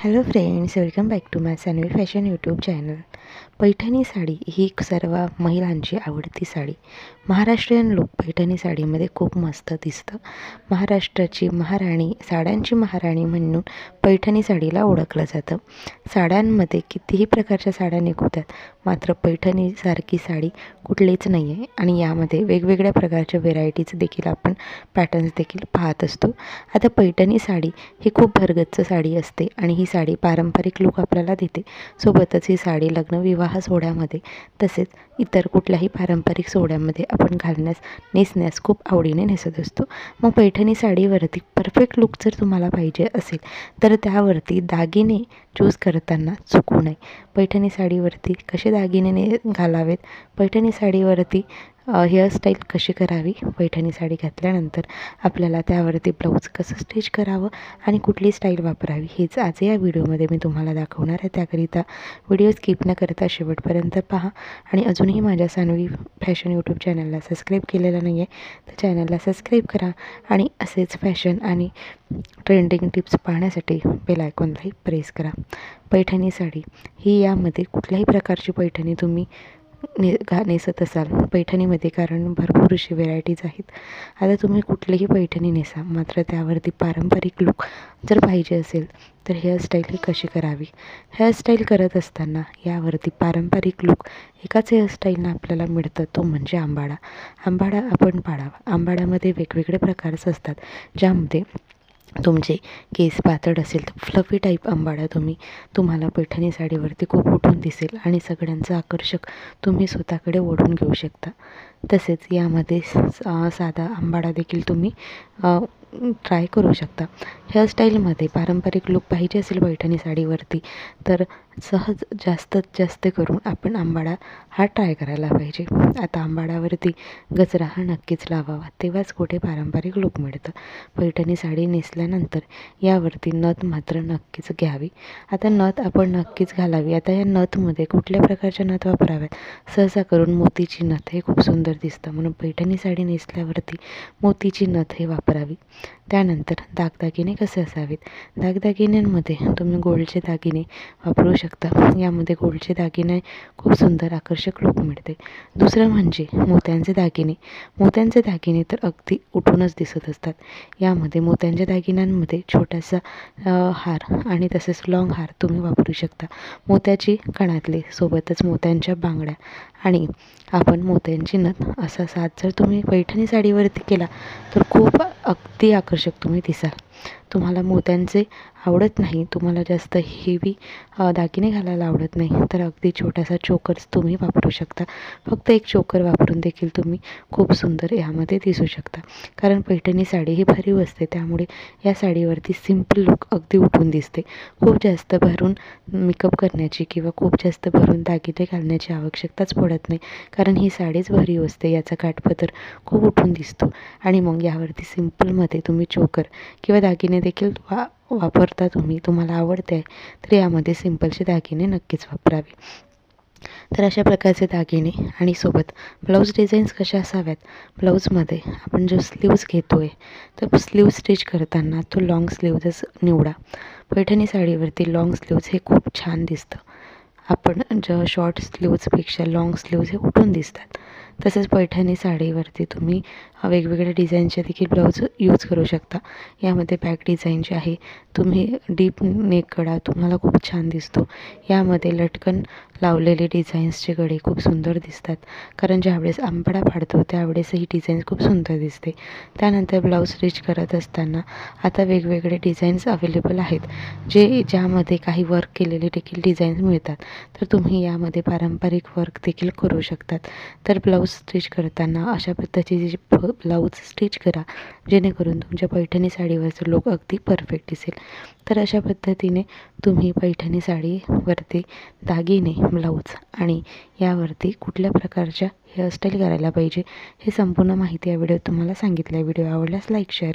Hello friends, welcome back to my Saanvi fashion YouTube channel. Paithani sari ही सर्व महिलांची आवडती साडी. महाराष्ट्रीयन लोक पैठणी साडीमध्ये खूप मस्त दिसतं. महाराष्ट्राची महाराणी, साड्यांची महाराणी म्हणून पैठणी साडीला ओळखलं जातं. साड्यांमध्ये कितीही प्रकारच्या साड्या निघतात, मात्र पैठणीसारखी साडी कुठलीच नाही आहे. आणि यामध्ये वेगवेगळ्या प्रकारच्या व्हेरायटीज देखील आपण पॅटर्न्स देखील पाहत असतो. आता पैठणी साडी ही खूप भरगच्च साडी असते आणि ही साडी पारंपरिक लूक आपल्याला देते. सोबतच ही साडी लग्न विवाह सोहळ्यामध्ये तसेच इतर कुठल्याही पारंपरिक सोहळ्यामध्ये आपण नेसण्यास खूप आवडीने नेसत असतो. मग पैठणी साडीवरती परफेक्ट लूक जर तुम्हाला पाहिजे असेल तर त्यावरती दागिने चूज करताना चुकू नये. पैठणी साडीवरती कसे दागिने घालावेत, पैठणी साडीवरती हेअरस्टाईल कशी करावी, पैठणी साडी घातल्यानंतर आपल्याला त्यावरती ब्लाऊज कसं स्टिच करावं आणि कुठली स्टाईल वापरावी हेच आज या व्हिडिओमध्ये मी तुम्हाला दाखवणार आहे. त्याकरिता व्हिडिओ स्किप न करता शेवटपर्यंत पहा. आणि अजूनही माझ्या सानवी फॅशन यूट्यूब चॅनलला सबस्क्राईब केलेलं नाही आहे तर चॅनलला सबस्क्राईब करा आणि असेच फॅशन आणि ट्रेंडिंग टिप्स पाहण्यासाठी बेल आयकॉनलाही प्रेस करा. पैठणी साडी ही यामध्ये कुठल्याही प्रकारची पैठणी तुम्ही नेसत असाल पैठणीमध्ये, कारण भरपूर अशी व्हेरायटीज आहेत. आता तुम्ही कुठलीही पैठणी नेसा, मात्र त्यावरती पारंपरिक लूक जर पाहिजे असेल तर हेअरस्टाईल ही कशी करावी. हेअरस्टाईल करत असताना यावरती पारंपरिक लूक एकाच हेअरस्टाईलनं आपल्याला मिळतं, तो म्हणजे आंबाडा. आंबाडा आपण पाडावा. आंबाड्यामध्ये वेगवेगळे प्रकारच असतात, ज्यामध्ये तुमचे केस पातळ असेल तर फ्लफी टाईप आंबाडा तुम्हाला पैठणी साडीवरती खूप उठून दिसेल आणि सगळ्यांचं आकर्षक तुम्ही स्वतःकडे ओढून घेऊ शकता. तसेच यामध्ये साधा आंबाडा देखील तुम्ही ट्राय करू शकता. हेअरस्टाईलमध्ये पारंपरिक लूक पाहिजे असेल पैठणी साडीवरती तर सहज जास्तीत जास्त करून आपण आंबाडा हा ट्राय करायला पाहिजे. आता आंबाड्यावरती गजरा हा नक्कीच लावावा, तेव्हाच कुठे पारंपरिक लूक मिळतं. पैठणी साडी नेसल्यानंतर यावरती नथ मात्र नक्कीच घ्यावी. आता नथ आपण नक्कीच घालावी. आता या नथमध्ये कुठल्या प्रकारच्या नथ वापराव्यात, सहसा करून मोतीची नथ हे खूप सुंदर दिसतं, म्हणून पैठणी साडी नेसल्यावरती मोतीची नथ हे वापरावी. त्यानंतर दागदागिने कसे असावेत, दागदागिन्यांमध्ये तुम्ही गोल्डचे दागिने वापरू शकता. यामध्ये गोल्डचे दागिने खूप सुंदर आकर्षक लूक मिळते. दुसरं म्हणजे मोत्यांचे दागिने. मोत्यांचे दागिने तर अगदी उठूनच दिसत असतात. यामध्ये मोत्यांच्या दागिन्यांमध्ये छोटासा हार आणि तसेच लॉंग हार तुम्ही वापरू शकता. मोत्याची कानातले, सोबतच मोत्यांच्या बांगड्या आणि आपण मोत्यांची नथ असा साज जर तुम्ही पैठणी साडीवरती केला तर खूप अगदी आकर्षक तुम्ही दिसाल. तुम्हाला मोत्यांचे आवडत नाही, तुम्हाला जास्त हेवी दागिने घालायला आवडत नाही तर अगदी छोटासा चोकर्स तुम्ही वापरू शकता. फक्त एक चोकर वापरून देखील तुम्ही खूप सुंदर यामध्ये दिसू शकता. कारण पैठणी साडी ही भरीव असते, त्यामुळे या साडीवरती सिम्पल लूक अगदी उठून दिसते. खूप जास्त भरून मेकअप करण्याची किंवा खूप जास्त भरून दागिने घालण्याची आवश्यकताच पडत नाही, कारण ही साडीच भरीव असते. याचा काठपदर खूप उठून दिसतो आणि मग यावरती सिम्पलमध्ये तुम्ही चोकर किंवा दागिने देखील वापरता. तुम्हाला आवडते तर यामध्ये सिंपलचे दागिने नक्कीच वापरावे. तर अशा प्रकारचे दागिने आणि सोबत ब्लाऊज डिझाईन्स कशा असाव्यात. ब्लाऊजमध्ये आपण जो स्लीव्ज घेतो आहे तर स्लीव स्टिच करताना तो लॉंग स्लीव्जच निवडा. पैठणी साडीवरती लॉंग स्लीव्ज हे खूप छान दिसतं. आपण शॉर्ट स्लीव्जपेक्षा लॉंग स्लीव्ज हे उठून दिसतात. तसेच पैठणी साडीवरती तुम्ही वेगवेगळ्या डिझाईनचे देखील ब्लाऊज यूज करू शकता. यामध्ये बॅक डिझाईन जे आहे, तुम्ही डीप नेक गळा तुम्हाला खूप छान दिसतो. यामध्ये लटकन लावलेले डिझाईन्सचे गळे खूप सुंदर दिसतात, कारण ज्यावेळेस आंबाडा पाडतो त्यावेळेस ही डिझाईन खूप सुंदर दिसते. त्यानंतर ब्लाऊज स्टिच करत असताना आता वेगवेगळे डिझाईन्स अवेलेबल आहेत, ज्यामध्ये काही वर्क केलेले देखील डिझाईन्स मिळतात. तर तुम्ही यामध्ये पारंपरिक वर्क देखील करू शकतात. तर ब्लाऊज स्टिच करताना अशा पद्धतीचे ब्लाऊज स्टिच करा, जेणेकरून तुमच्या पैठणी साडीवरचं लूक अगदी परफेक्ट दिसेल. तर अशा पद्धतीने तुम्ही पैठणी साडीवरती दागिने, ब्लाऊज आणि यावरती कुठल्या प्रकारच्या हेअरस्टाईल करायला पाहिजे हे संपूर्ण माहिती या व्हिडिओत तुम्हाला सांगितलं आहे. व्हिडिओ आवडल्यास लाईक, शेअर